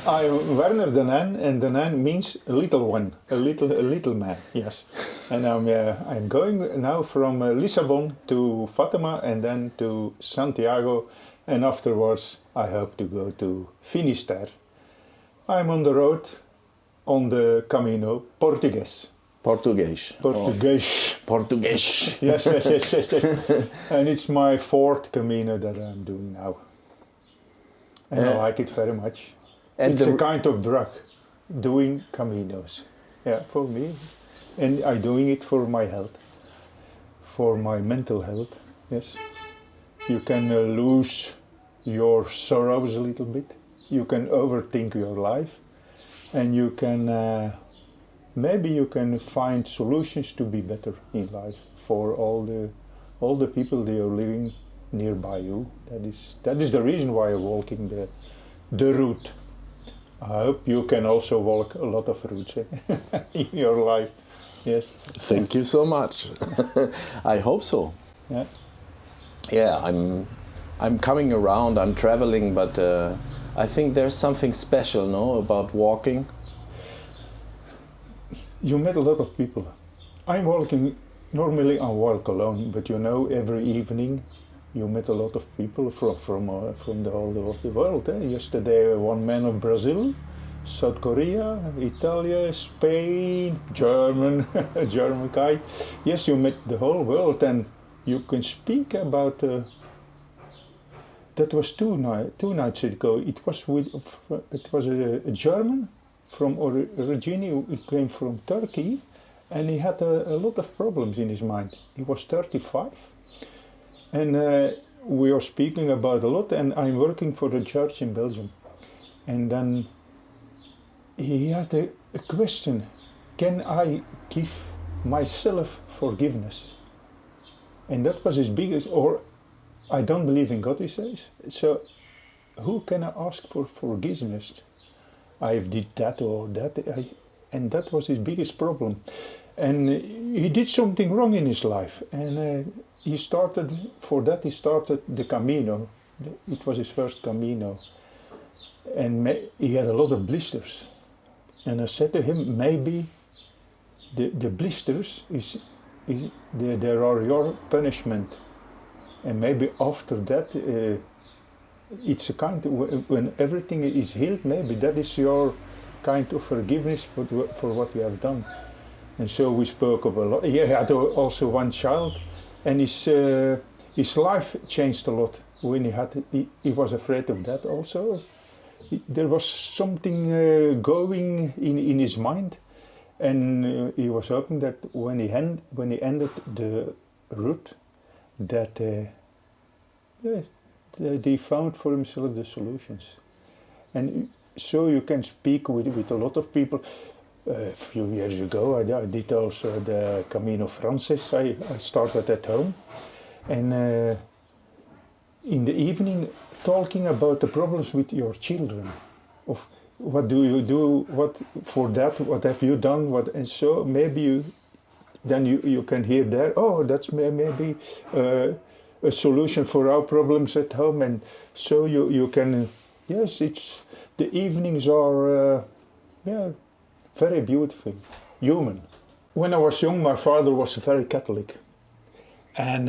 I'm Werner the Nan, and the Nan means little one, a little man. Yes, and I'm going now from Lissabon to Fatima, and then to Santiago, and afterwards I hope to go to Finisterre. I'm on the road, on the Camino Português. Portuguese. Português. Portuguese. Yes. And it's my fourth Camino that I'm doing now. And I like it very much. And it's a kind of drug, doing Caminos. Yeah, for me. And I'm doing it for my health, for my mental health, yes. You can lose your sorrows a little bit. You can overthink your life. And you can, maybe you can find solutions to be better in life for all the people that are living nearby you. That is the reason why I'm walking the route. I hope you can also walk a lot of routes in your life. Yes. Thank you so much. I hope so. Yeah. Yeah, I'm coming around. I'm traveling, but I think there's something special, no, about walking. You met a lot of people. I'm walking. Normally I walk alone, but you know, every evening you met a lot of people from the whole of the world. Yesterday, one man of Brazil, South Korea, Italy, Spain, German, a German guy. Yes, you met the whole world, and you can speak about. That was two nights ago. It was a German from originally. He came from Turkey, and he had a lot of problems in his mind. He was 35. And we are speaking about a lot, and I'm working for the church in Belgium. And then he had a question, can I give myself forgiveness? And that was his biggest, or I don't believe in God, he says. So who can I ask for forgiveness? I did that or that, and that was his biggest problem. And he did something wrong in his life, and he started the Camino. It was his first Camino, and he had a lot of blisters. And I said to him, maybe the blisters there are your punishment, and maybe after that it's a kind of, when everything is healed, maybe that is your kind of forgiveness for what you have done. And so we spoke of a lot. He had also one child, and his life changed a lot when he was afraid of that also. There was something going in his mind, and he was hoping that when he ended the route, that he found for himself the solutions. And so you can speak with a lot of people. A few years ago, I did also the Camino Frances. I started at home, and in the evening, talking about the problems with your children, of what do you do, what for that, what have you done, what, and so maybe you can hear there. Oh, that's maybe a solution for our problems at home, and so you can. Yes, it's the evenings are very beautiful, human. When I was young, my father was very Catholic, and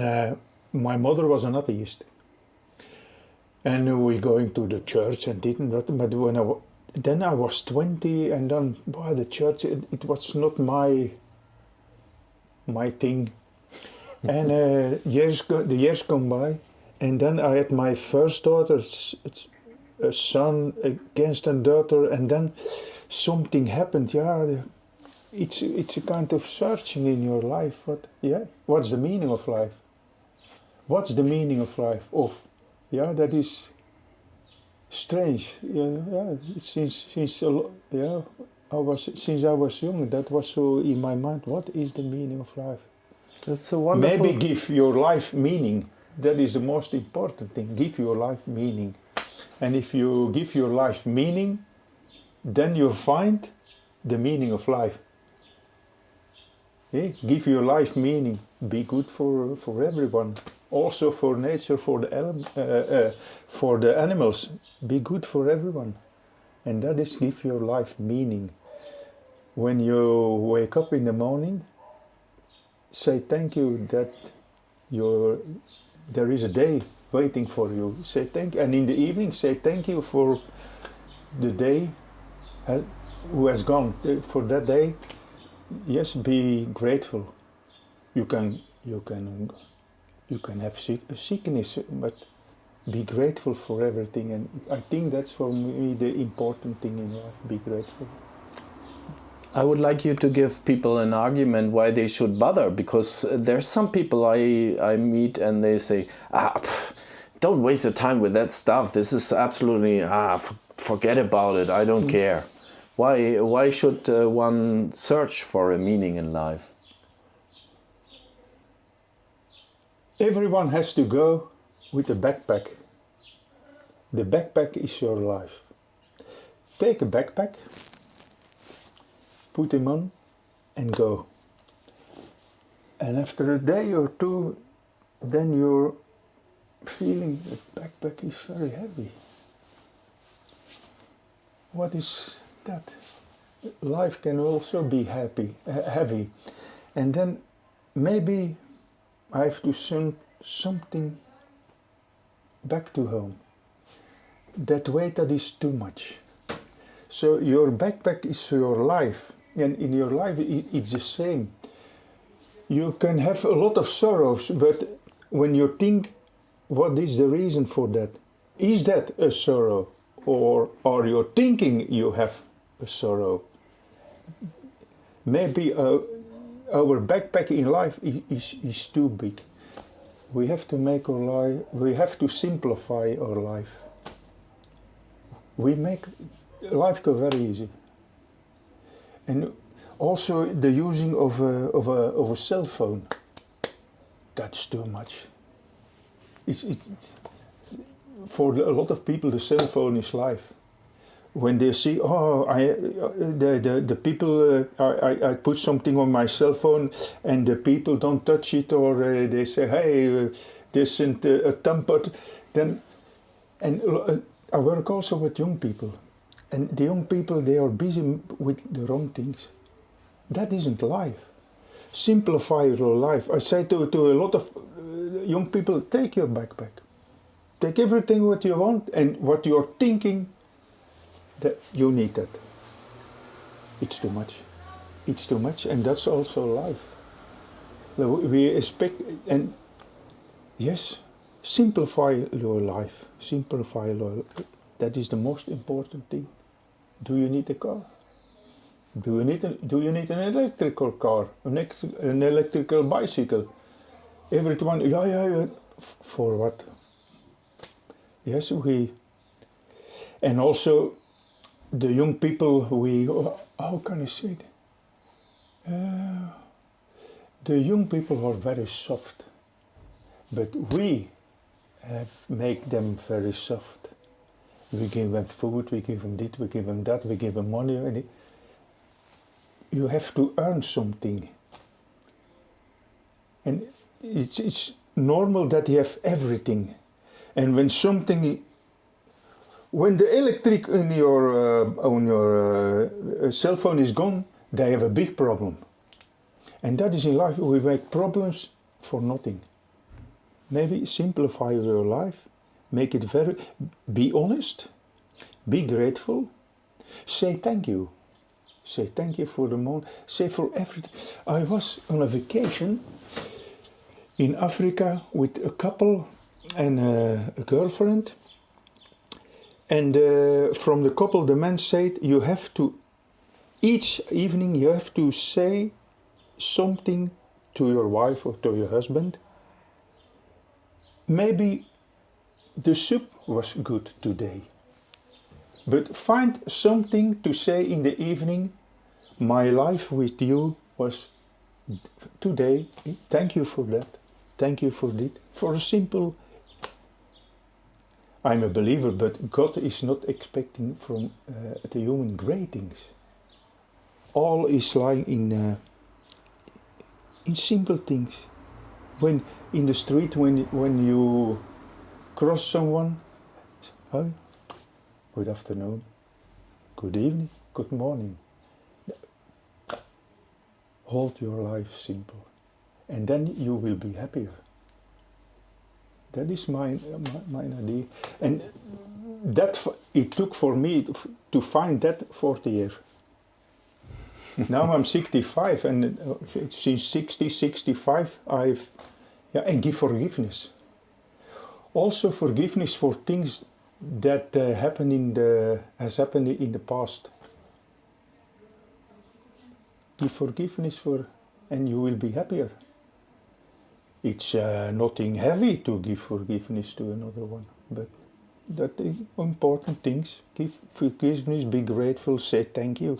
my mother was an atheist. And we going to the church and didn't. But then I was 20, and then the church it was not my thing. And the years come by, and then I had my first daughter, a son against a daughter, and then something happened. It's a kind of searching in your life. What's the meaning of life? What's the meaning of life? That is strange. Since I was young, that was so in my mind. What is the meaning of life? That's so wonderful. Maybe give your life meaning. That is the most important thing. Give your life meaning, and if you give your life meaning, then you find the meaning of life. Give your life meaning. Be good for everyone. Also for nature, for the animals. Be good for everyone. And that is give your life meaning. When you wake up in the morning, say thank you that there is a day waiting for you. Say thank you. And in the evening, say thank you for the day who has gone. For that day, yes, be grateful. You can have sickness, but be grateful for everything. And I think that's for me the important thing in life. Be grateful. I would like you to give people an argument why they should bother, because there's some people I meet and they say, don't waste your time with that stuff. This is absolutely, forget about it. I don't care. Why should one search for a meaning in life? Everyone has to go with a backpack. The backpack is your life. Take a backpack, put him on and go. And after a day or two, then you're feeling the backpack is very heavy. What is that? Life can also be heavy. And then maybe I have to send something back to home. That weight that is too much. So your backpack is your life, and in your life it's the same. You can have a lot of sorrows, but when you think, what is the reason for that? Is that a sorrow, or are you thinking you have a sorrow? Maybe our backpack in life is too big. We have to make our life. We have to simplify our life. We make life go very easy. And also the using of a cell phone, that's too much. It's for a lot of people the cell phone is life. When they see, the people, I put something on my cell phone and the people don't touch it, or they say, hey, they sent a temper, then, and I work also with young people. And the young people, they are busy with the wrong things. That isn't life. Simplify your life. I say to a lot of young people, take your backpack. Take everything what you want and what you're thinking that you need that. It's too much. It's too much, and that's also life. We expect, and yes, simplify your life. Simplify your life. That is the most important thing. Do you need a car? Do you need an electrical car? An electrical bicycle? Everyone, yeah. For what? Yes, and also the young people, how can I say it? The young people are very soft, but we make them very soft. We give them food, we give them this, we give them that, we give them money. And you have to earn something. And it's normal that you have everything. And when the electric on your cell phone is gone, they have a big problem. And that is in life, we make problems for nothing. Maybe simplify your life. Make it be honest, be grateful, say thank you. Say thank you for the moment, say for everything. I was on a vacation in Africa with a couple and a girlfriend. And from the couple, the man said, each evening you have to say something to your wife or to your husband. Maybe the soup was good today, but find something to say in the evening. My life with you was today. Thank you for that. Thank you for this. For a simple. I'm a believer, but God is not expecting from the human great things. All is lying in simple things. When in the street, when you cross someone, hi, good afternoon. good evening, good morning. Hold your life simple, and then you will be happier. That is my idea, and it took for me to find that 40 years. Now I'm 65, and since 60, 65, and give forgiveness. Also forgiveness for things that has happened in the past. Give forgiveness and you will be happier. It's nothing heavy to give forgiveness to another one, but that is important things. Give forgiveness, be grateful, say thank you,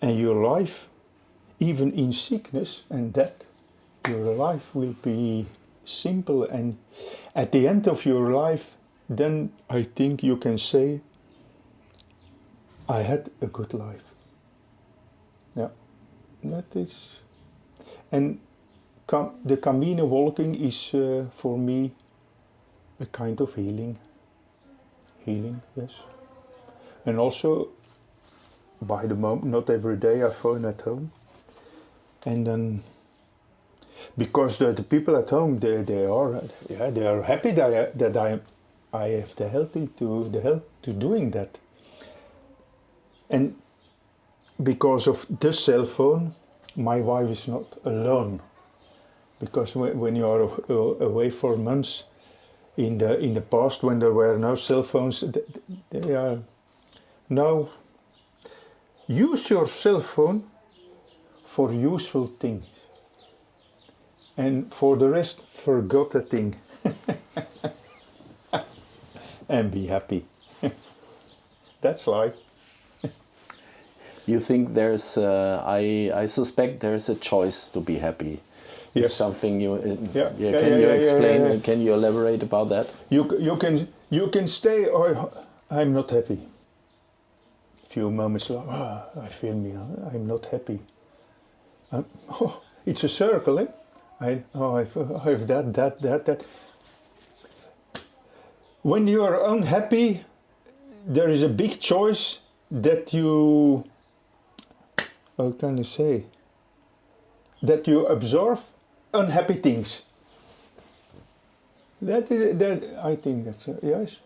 and your life, even in sickness and death, your life will be simple, and at the end of your life, then I think you can say, I had a good life. Yeah, that is, and the Camino walking is for me a kind of healing, yes, and also by the moment, not every day I phone at home, and then because the people at home they are happy that I have the help to doing that, and because of the cell phone, my wife is not alone, because when you are away for months in the past, when there were no cell phones, they are now use your cell phone for useful things. And for the rest, forget a thing. And be happy. That's life. You think there's, I suspect there's a choice to be happy. Yes. It's something you, can you explain, can you elaborate about that? You can stay, or I'm not happy. A few moments later, I feel I'm not happy. It's a circle, eh? I have that. When you are unhappy, there is a big choice that you, how can I say, that you absorb unhappy things. That I think that's yes.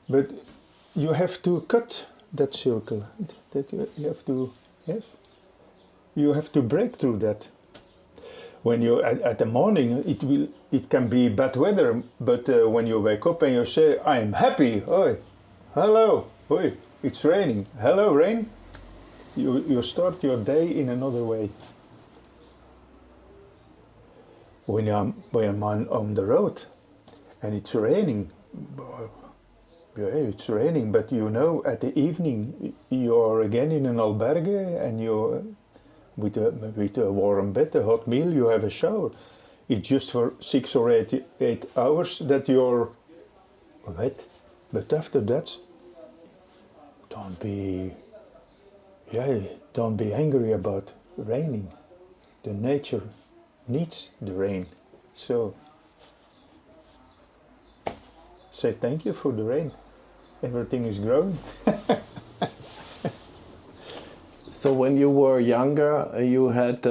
But you have to cut that circle. That you have to, yes. You have to break through that. When you at the morning, it can be bad weather, but when you wake up and you say, "I'm happy," oi, hello, oi, it's raining, hello rain. You start your day in another way. When I'm on the road and it's raining, it's raining, but at the evening you're again in an albergue and you're with a warm bed, a hot meal, you have a shower. It's just for 6 or 8 hours that you're wet, but after that, don't be angry about raining. The nature needs the rain, so say thank you for the rain. Everything is growing. So when you were younger, you had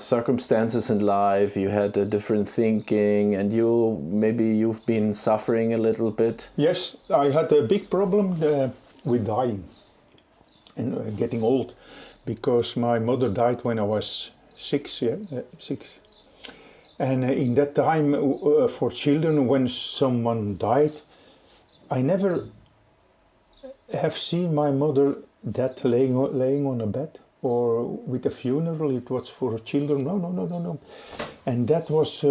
circumstances in life, you had a different thinking, and you've been suffering a little bit. Yes, I had a big problem with dying and getting old, because my mother died when I was 6. And in that time, for children, when someone died, I never have seen my mother that laying on a bed or with a funeral. It was for children. No. And that was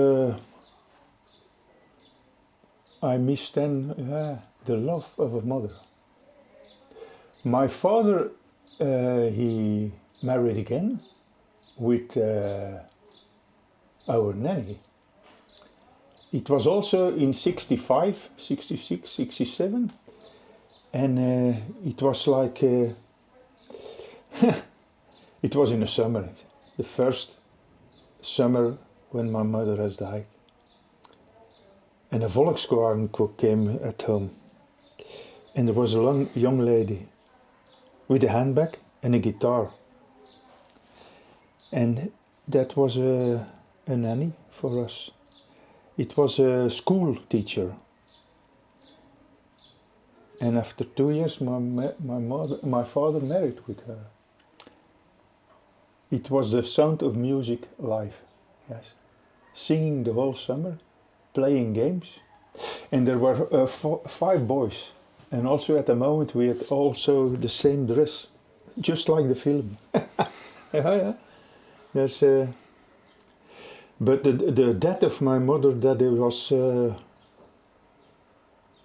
I missed then the love of a mother. My father, he married again with our nanny. It was also in 65, 66, 67. And it was like, it was in the summer, the first summer when my mother has died. And a Volkswagen came at home. And there was a young lady with a handbag and a guitar. And that was a nanny for us. It was a school teacher. And after 2 years, my father married with her. It was the sound of music live, yes. Singing the whole summer, playing games. And there were 5 boys. And also at the moment we had also the same dress, just like the film. Yeah. There's, but the death of my mother, that it was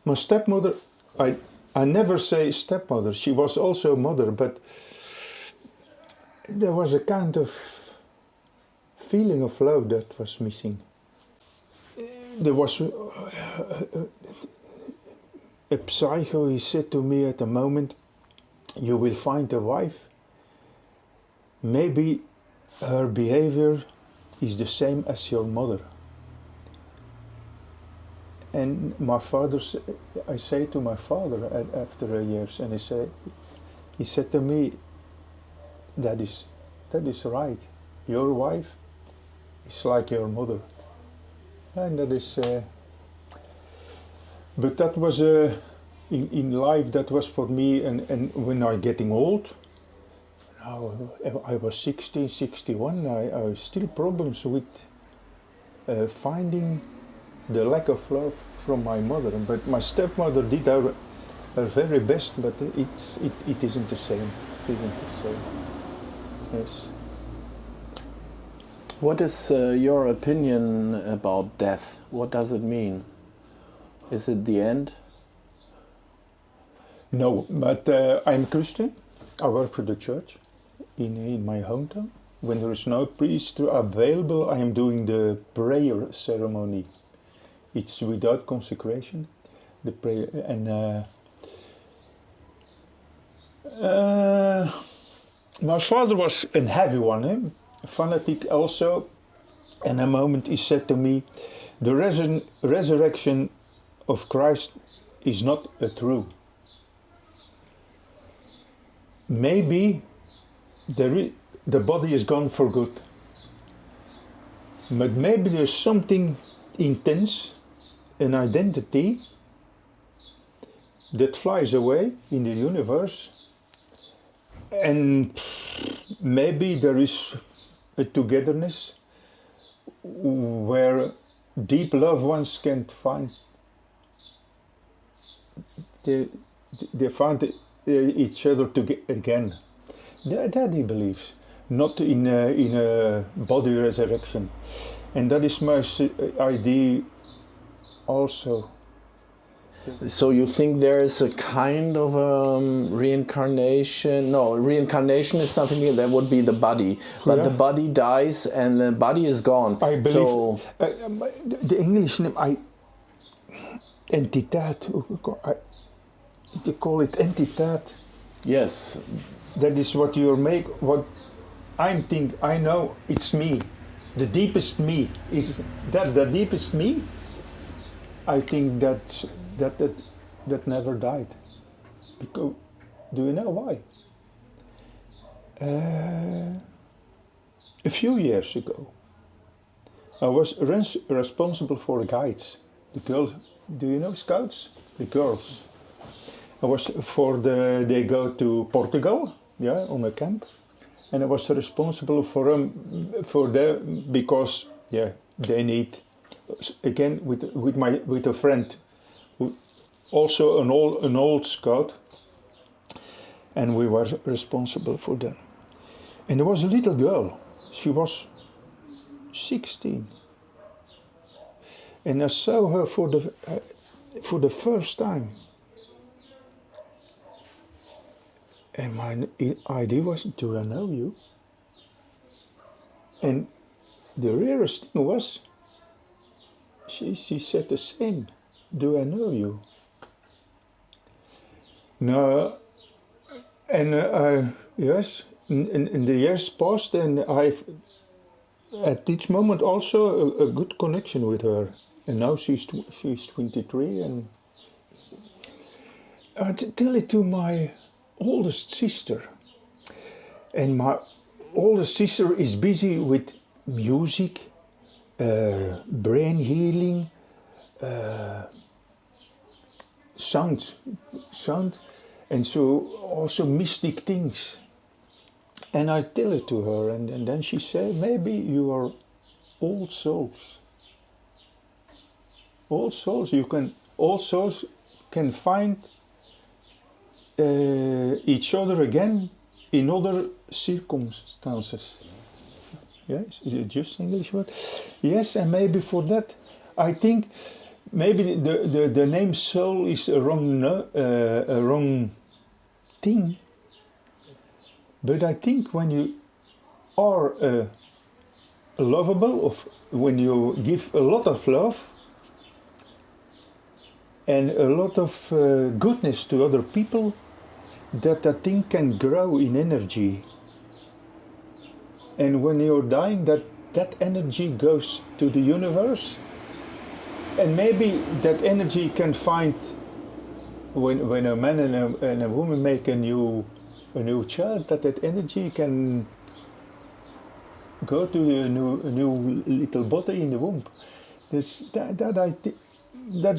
my stepmother. I never say stepmother. She was also mother, but there was a kind of feeling of love that was missing. There was a psycho. He said to me at the moment, "You will find a wife. Maybe her behavior is the same as your mother." And my father, I say to my father after years, and he said to me, that is right. Your wife is like your mother, and that is. But that was in life. That was for me, and when I getting old. Now I was 60, 61. I still problems with finding the lack of love from my mother. But my stepmother did her very best, but it isn't the same. It isn't the same. Yes. What is your opinion about death? What does it mean? Is it the end? No, but I'm Christian. I work for the church in my hometown. When there is no priest available, I am doing the prayer ceremony. It's without consecration, the prayer. And my father was a heavy one, a fanatic also. And a moment he said to me, the resurrection of Christ is not true. Maybe the body is gone for good. But maybe there's something intense, an identity that flies away in the universe, and maybe there is a togetherness where deep loved ones can find they find each other again. That he believes, not in a body resurrection, and that is my idea also. So you think there is a kind of reincarnation? No, reincarnation is something that would be the body, but the body dies and the body is gone. I believe so the English name, entiteit. They call it entiteit. Yes. That is what you make. What I think. I know it's me. The deepest me is that. The deepest me. I think that never died. Because, do you know why? A few years ago, I was responsible for the guides. The girls. Do you know scouts? The girls. I was they go to Portugal, on a camp, and I was responsible for them because they need, again with a friend, who also an old scout, and we were responsible for them. And there was a little girl. She was 16, and I saw her for the first time. And my idea was, do I know you? And the rarest thing was, she said the same, do I know you? No, and yes, in the years passed, and I've at each moment also a good connection with her. And now she's 23, and I tell it to my oldest sister. And my oldest sister is busy with music, brain healing, sound, and so also mystic things. And I tell it to her, and then she said, maybe you are old souls. All souls can find each other again in other circumstances. Yes, is it just English word? Yes, and maybe for that, I think maybe the name soul is a wrong thing. But I think when you are lovable, when you give a lot of love and a lot of goodness to other people, that thing can grow in energy. And when you're dying, that energy goes to the universe. And maybe that energy can find, when a man and a woman make a new child, that energy can go to a new little body in the womb. That's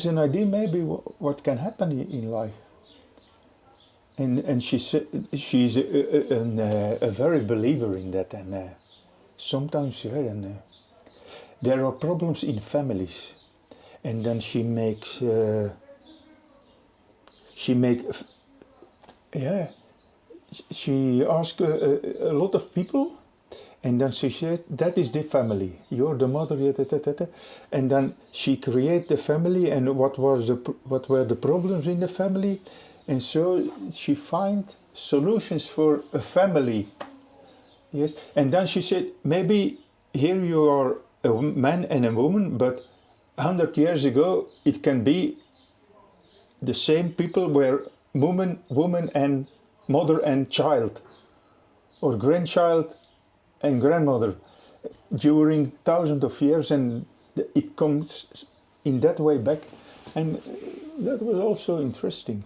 an idea maybe what can happen in life. And she's a very believer in that, and sometimes there are problems in families, and then she asks a lot of people, and then she said, that is the family, you're the mother, and then she create the family, and what were the problems in the family. And so she find solutions for a family. Yes. And then she said, maybe here you are a man and a woman, but 100 years ago it can be the same people were woman and mother and child, or grandchild and grandmother during thousands of years, and it comes in that way back. And that was also interesting.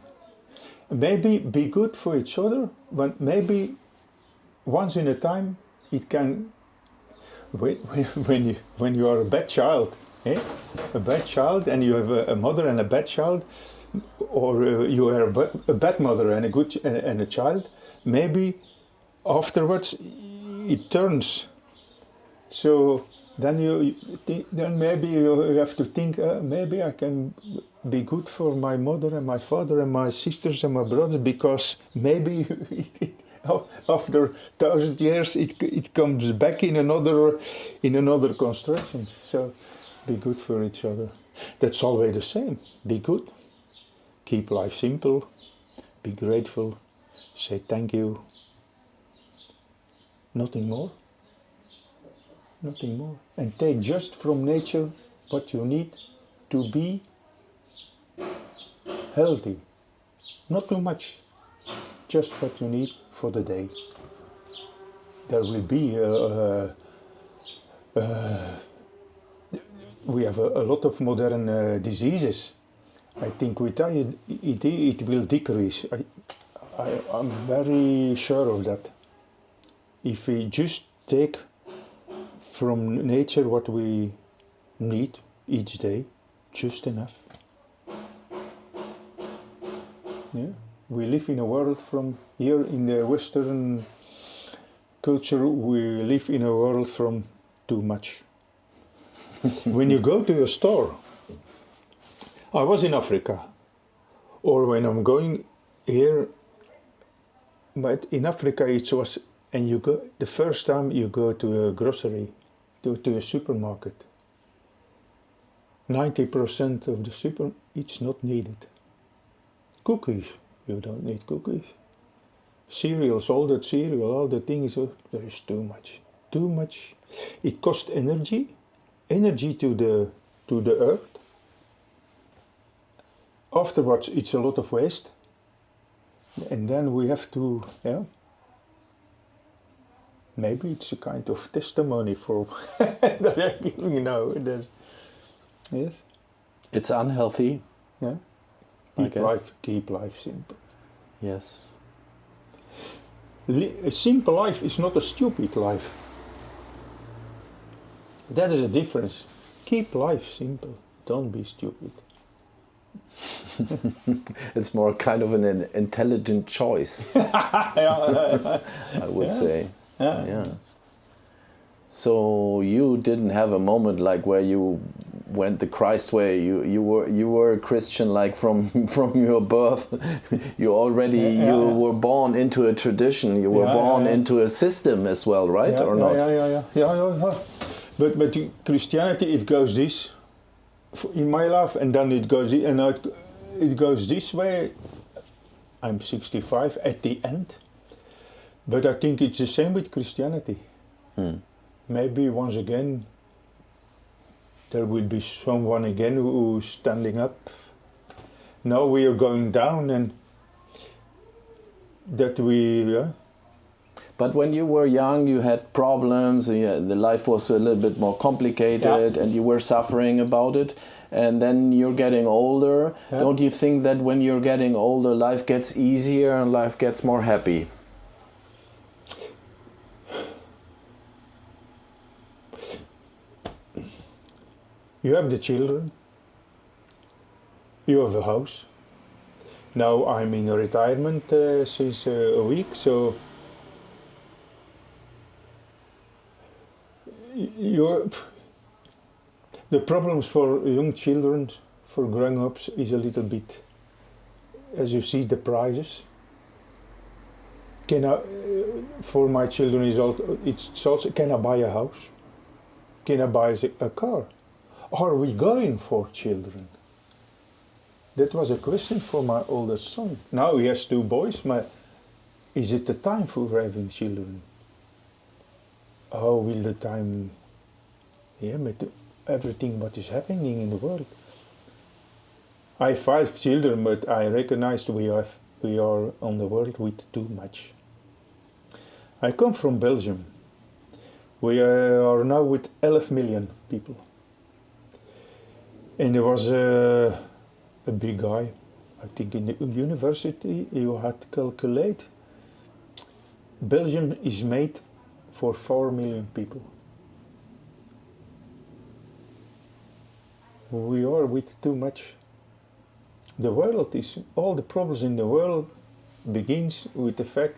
Maybe be good for each other, but maybe once in a time it can, when you are a bad child, a bad child, and you have a mother and a bad child, or you are a bad mother and a good and a child, maybe afterwards it turns. So then then maybe you have to think, maybe I can be good for my mother and my father and my sisters and my brothers, because maybe after 1,000 years it comes back in another construction. So be good for each other. That's always the same. Be good. Keep life simple. Be grateful. Say thank you. Nothing more. Nothing more. And take just from nature what you need to be healthy. Not too much. Just what you need for the day. There will be we have a lot of modern diseases. I think with that it will decrease. I'm very sure of that. If we just take from nature what we need each day, just enough. Yeah. We live in a world from here in the Western culture, we live in a world from too much. When you go to a store, I was in Africa, or when I'm going here, but in Africa it was, and you go, the first time you go to a grocery, to a supermarket, 90% of the it's not needed. Cookies, you don't need cookies. Cereals, all that cereal, all the things, there is too much. Too much. It costs energy to the earth. Afterwards, it's a lot of waste. And then we have to, maybe it's a kind of testimony for that I'm giving now. Yes. It's unhealthy. Yeah. Keep life simple. Yes. A simple life is not a stupid life. That is a difference. Keep life simple. Don't be stupid. It's more kind of an intelligent choice, I would say. Yeah. So you didn't have a moment like where you went the Christ way. You were a Christian like from your birth. You were born into a tradition. You were born into a system as well, right? Or not? Yeah. But Christianity, it goes this in my life, and then it goes it goes this way. I'm 65 at the end, but I think it's the same with Christianity. Maybe once again there will be someone again who's standing up. Now we are going down, and that we. But when you were young, you had problems, the life was a little bit more complicated, and you were suffering about it. And then you're getting older. Don't you think that when you're getting older, life gets easier and life gets more happy? You have the children. You have a house. Now I'm in retirement since a week, so the problems for young children, for grown-ups, is a little bit, as you see, the prices. For my children, it's also, can I buy a house? Can I buy a car? Are we going for children? That was a question for my oldest son. Now he has 2 boys. Is it the time for having children? How will the time? With everything what is happening in the world. I have 5 children, but I recognized we are on the world with too much. I come from Belgium. We are now with 11 million people. And there was a big guy, I think in the university, you had to calculate. Belgium is made for 4 million people. We are with too much. The world is, all the problems in the world begins with the fact,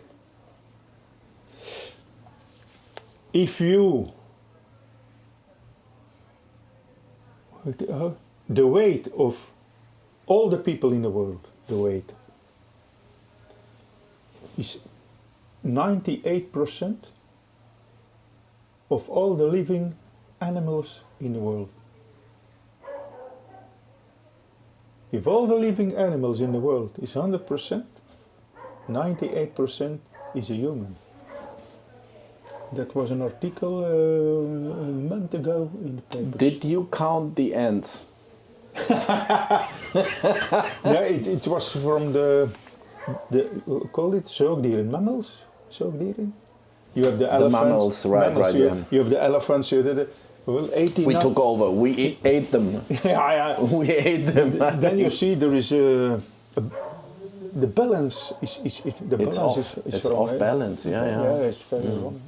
if you, the weight of all the people in the world, the weight is 98% of all the living animals in the world. If all the living animals in the world is 100%, 98% is a human. That was an article a month ago in the paper. Did you count the ants? No, it was from the call it zoogdieren, mammals, zoogdieren. You have the elephants. The mammals, right, you have the elephants. You have well, 89. We took over. We ate them. Yeah. We ate them. Then you see there is the balance is the it's balance off. It's wrong, off balance. Yeah. Yeah, it's very wrong.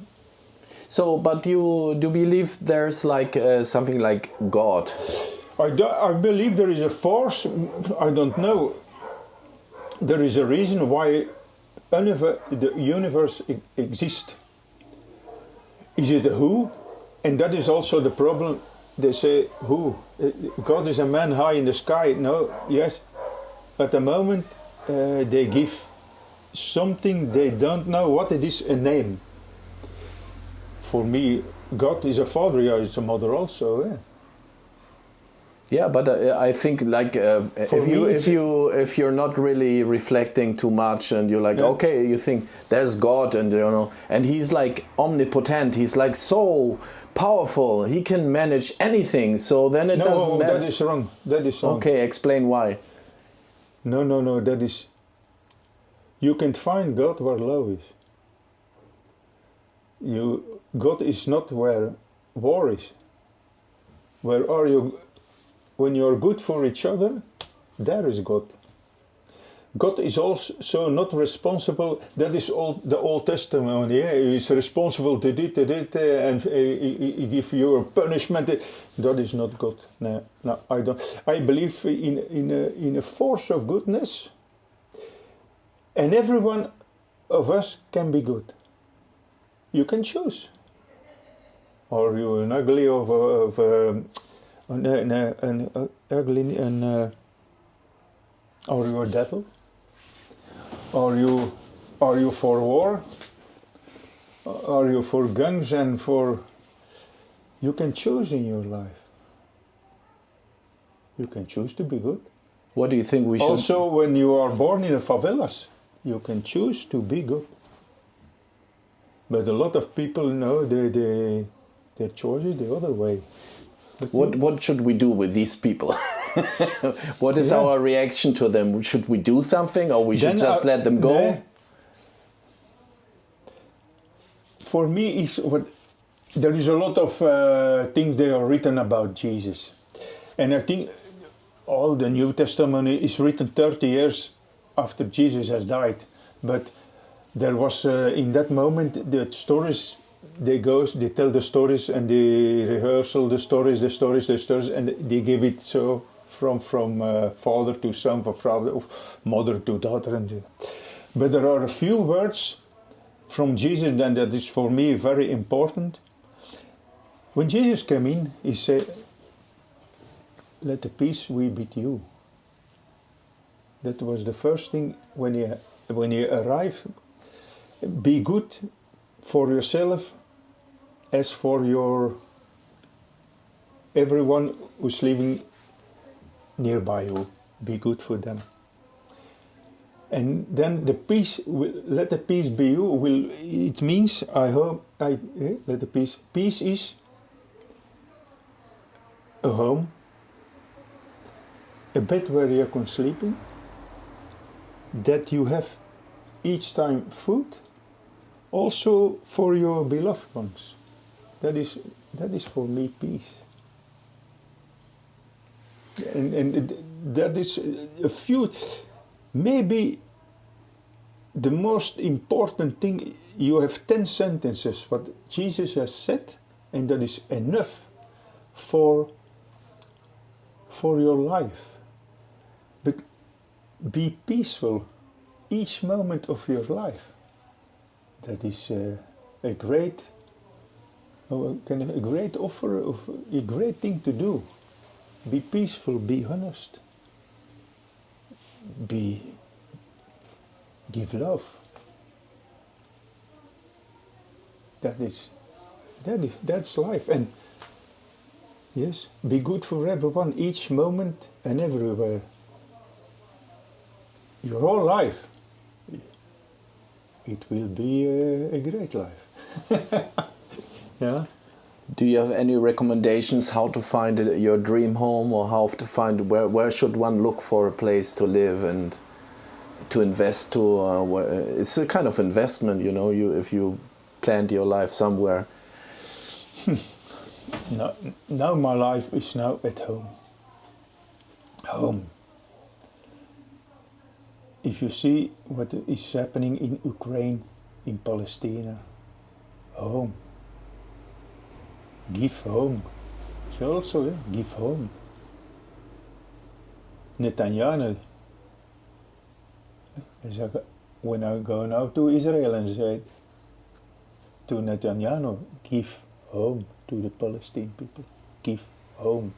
So, but you do believe there's like something like God? I believe there is a force. I don't know. There is a reason why the universe exists. Is it a who? And that is also the problem. They say, who? God is a man high in the sky. No, yes. At the moment, they give something they don't know what it is, a name. For me, God is a father, yeah, it's a mother also. Yeah. Yeah, but I think like if you're not really reflecting too much and you're like, okay, you think there's God and and he's like omnipotent, he's like so powerful, he can manage anything, so then it doesn't matter. No, that is wrong. That is wrong. Okay, explain why. No, that is. You can find God where love is. God is not where war is. Where are you? When you are good for each other, there is God. God is also not responsible. That is all the Old Testament. Yeah, He is responsible to it, and He give you a punishment. That is not God. No, no, I don't. I believe in a force of goodness, and every one of us can be good. You can choose. Or you an ugly an ugly or you're a devil. Are you for war? Are you for guns and for... You can choose in your life. You can choose to be good. What do you think we should... Also, when you are born in the favelas, you can choose to be good. But a lot of people know their choice is the other way. What should we do with these people? What is our reaction to them? Should we do something, or we should just let them go? For me, there is a lot of things that are written about Jesus. And I think all the New Testament is written 30 years after Jesus has died. But there was, in that moment, the stories, they tell the stories and they rehearsal the stories, and they give it so from father to son, from father, mother to daughter. But there are a few words from Jesus, and that is for me very important. When Jesus came in, He said, "Let the peace be with you." That was the first thing when He arrived. Be good for yourself as for everyone who's living nearby you. Be good for them. And then the peace, let the peace be you, it means, let the peace is a home, a bed where you can sleep in, that you have each time food, also for your beloved ones. That is for me peace. And that is a few, maybe the most important thing. You have 10 sentences what Jesus has said, and that is enough for your life. But be peaceful each moment of your life. That is a great offer of a great thing to do. Be peaceful, be honest, give love. That's life. And yes, be good for everyone, each moment and everywhere. Your whole life, it will be a great life. Yeah. Do you have any recommendations how to find your dream home, or how to find where should one look for a place to live and to invest to? It's a kind of investment, you know. If you planned your life somewhere. Now my life is now at home. Home. If you see what is happening in Ukraine, in Palestine, home. Give home. So also, give home. Netanyahu, when I go now to Israel and say to Netanyahu, give home to the Palestinian people. Give home.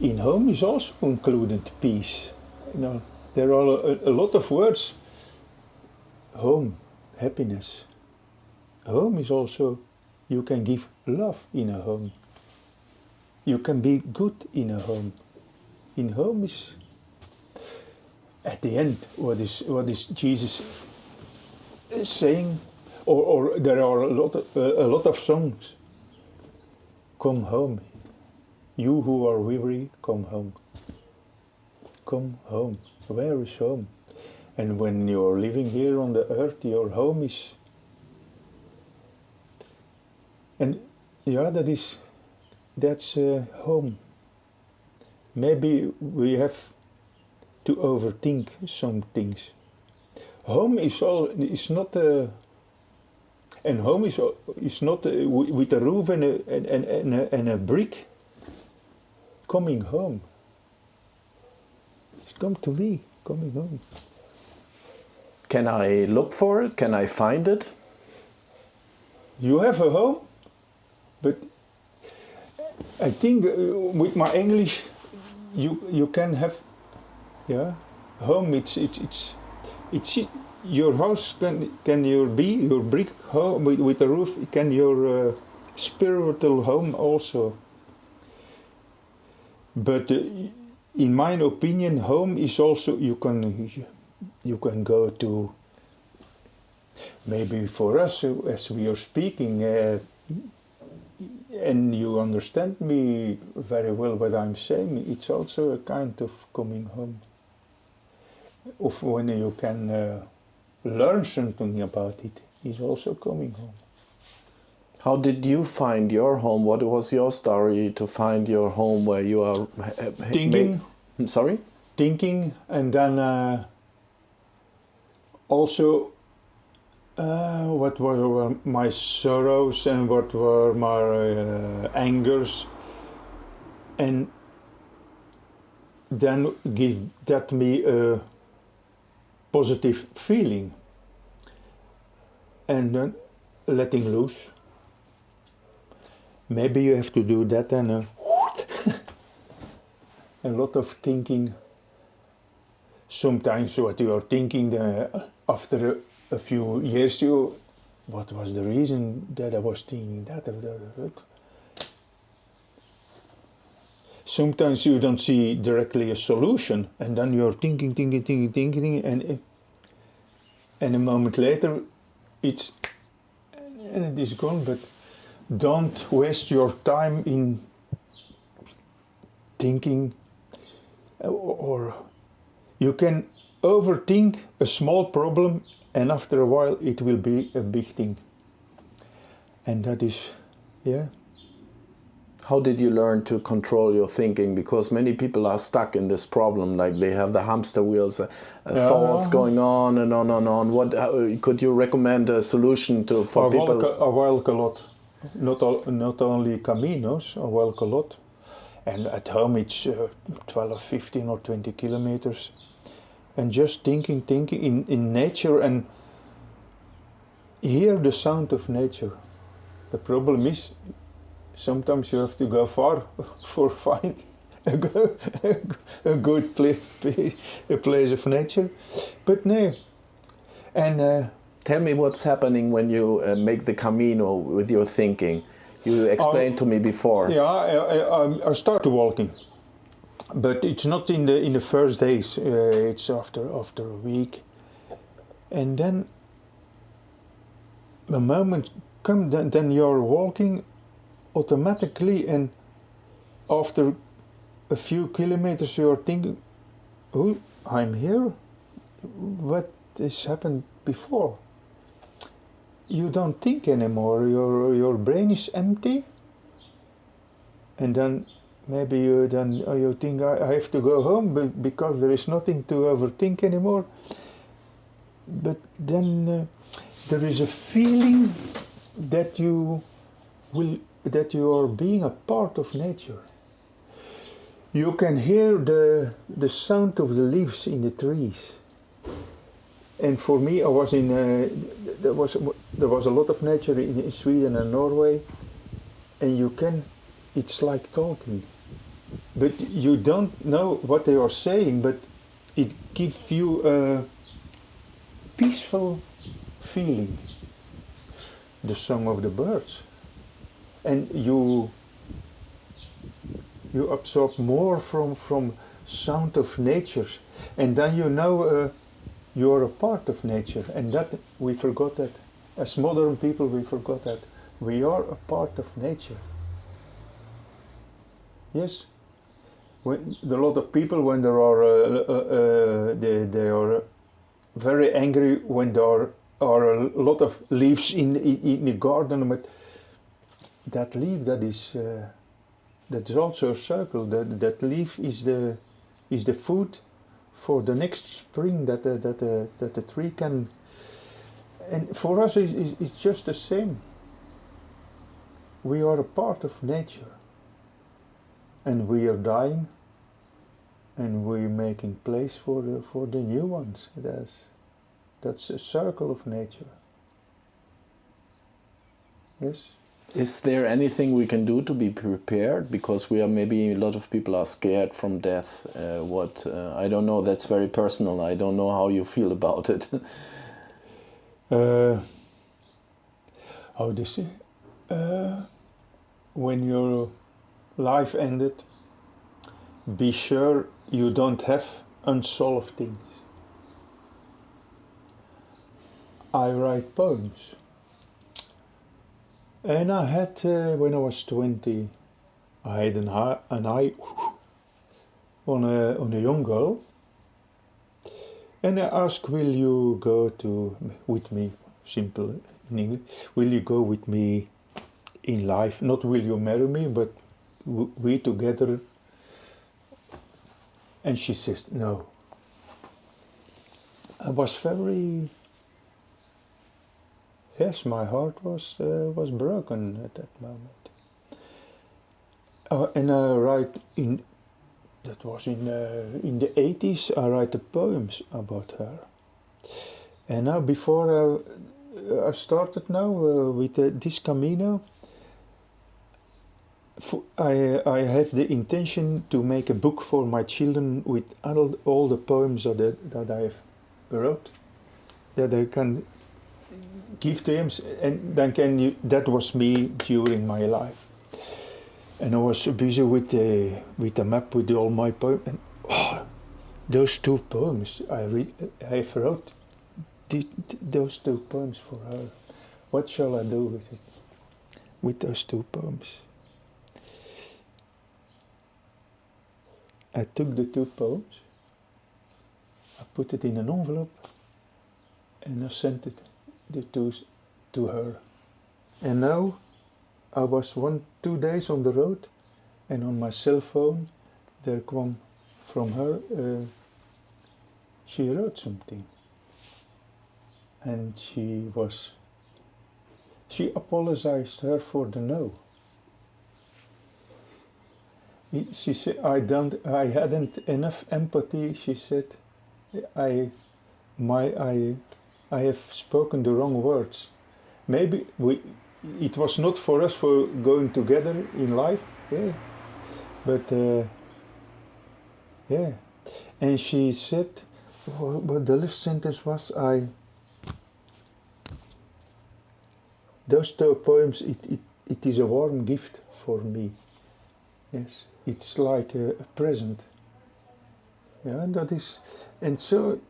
In home is also included peace. You know, there are a lot of words. Home, happiness. Home is also, you can give love in a home. You can be good in a home. In home is, at the end, what is Jesus saying? Or there are a lot of songs. Come home. You who are weary, come home. Come home. Where is home? And when you're living here on the earth, your home is... And yeah, that's home. Maybe we have to overthink some things. Home is not and home is not with a roof and a brick. Coming home. It's come to me, coming home. Can I look for it? Can I find it? You have a home, but I think with my English, you can have, home. It's your house can be your brick home with a roof. Can your spiritual home also. But in my opinion, home is also you can go to. Maybe for us, as we are speaking, and you understand me very well what I'm saying, it's also a kind of coming home. Of when you can learn something about it, is also coming home. How did you find your home? What was your story to find your home where you are thinking? Sorry? Thinking, and then also what were my sorrows and what were my angers, and then give that me a positive feeling, and then letting loose. Maybe you have to do that and a lot of thinking. Sometimes what you are thinking after a few years, what was the reason that I was thinking that or that? Sometimes you don't see directly a solution, and then you're thinking, and a moment later, it is gone. But don't waste your time in thinking, or you can overthink a small problem, and after a while it will be a big thing. And that is, How did you learn to control your thinking? Because many people are stuck in this problem, like they have the hamster wheels, thoughts going on and on and on. Could you recommend a solution for people? I walk a lot, not only caminos. I walk a lot, and at home it's 12, 15 or 20 kilometers, and just thinking in nature and hear the sound of nature. The problem is, sometimes you have to go far for find a good place of nature. But no, and tell me what's happening when you make the Camino with your thinking. You explained to me before. Yeah, I start walking, but it's not in the first days. It's after a week, and then the moment comes, then you're walking automatically, and after a few kilometers you're thinking, oh, I'm here, what has happened before? You don't think anymore, your brain is empty, and then maybe you think I have to go home because there is nothing to overthink anymore. But then there is a feeling that you are being a part of nature. You can hear the sound of the leaves in the trees. And for me, I was in there was a lot of nature in Sweden and Norway, and it's like talking, but you don't know what they are saying, but it gives you a peaceful feeling. The song of the birds. And you absorb more from sound of nature, and then you are a part of nature, and that we forgot that. As modern people, we forgot that we are a part of nature. Yes, when a lot of people, when there are they are very angry when there are a lot of leaves in the garden, but that leaf that is also a circle. That leaf is the food for the next spring that the tree can. And for us, it's just the same. We are a part of nature, and we are dying, and we're making place for the new ones. That's a circle of nature. Yes. Is there anything we can do to be prepared? Because maybe a lot of people are scared from death. I don't know. That's very personal. I don't know how you feel about it. How do you say? When your life ended, be sure you don't have unsolved things. I write poems. And I had, when I was 20, I had an eye on a young girl. And I asked, will you go with me, simple in English, will you go with me in life? Not will you marry me, but we together. And she says, no. I was very, yes, my heart was broken at that moment. And I write that was in the 80s, I write the poems about her. And now before I started now with this Camino, I have the intention to make a book for my children with all the poems that I have wrote, that I can give to him, and then that was me during my life. And I was busy with the map with all my poems, and those two poems I wrote those two poems for her. What shall I do with it? With those two poems? I took the two poems, I put it in an envelope, and I sent it to her. And now I was 2 days on the road, and on my cell phone there came from her, she wrote something. And she apologized her for the no. She said, I hadn't enough empathy. She said, I have spoken the wrong words. Maybe it was not for us for going together in life, yeah. But yeah. And she said, but the last sentence was, those two poems, it is a warm gift for me. Yes, it's like a present. Yeah, that is, and so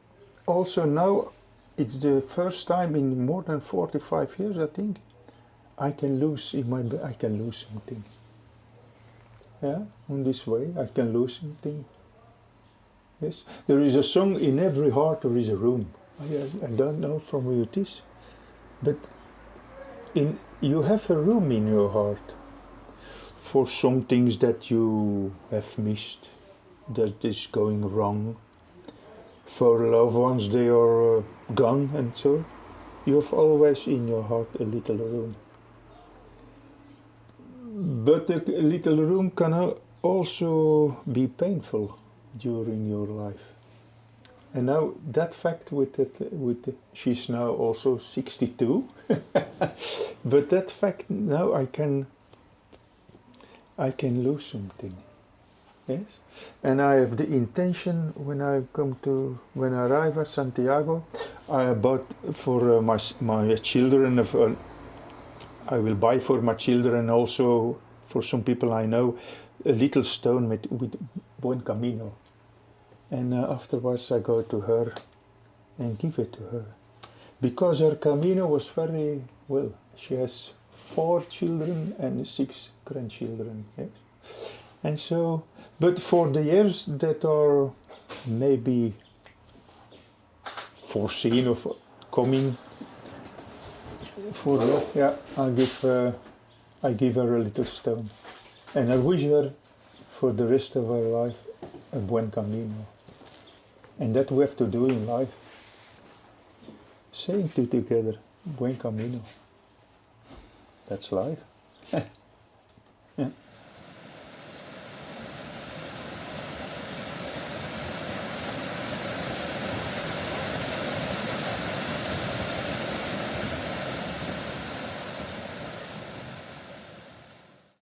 also now it's the first time in more than 45 years, I think, I can lose something. Yeah, on this way I can lose something. Yes, there is a song, in every heart there is a room. I don't know from who it is, but you have a room in your heart for some things that you have missed, that is going wrong. For loved ones, they are gone, and so you have always in your heart a little room. But a little room can also be painful during your life. And now that fact she's now also 62, but that fact now I can lose something. Yes, and I have the intention when I arrive at Santiago, I bought for my children. I will buy for my children, also for some people I know, a little stone with Buen Camino. And afterwards I go to her and give it to her, because her Camino was very well. She has 4 children and 6 grandchildren. Yes, and so. But for the years that are maybe foreseen of coming, for that, yeah, I give her a little stone, and I wish her for the rest of her life a buen camino. And that we have to do in life. Saying two together, buen camino. That's life. Yeah.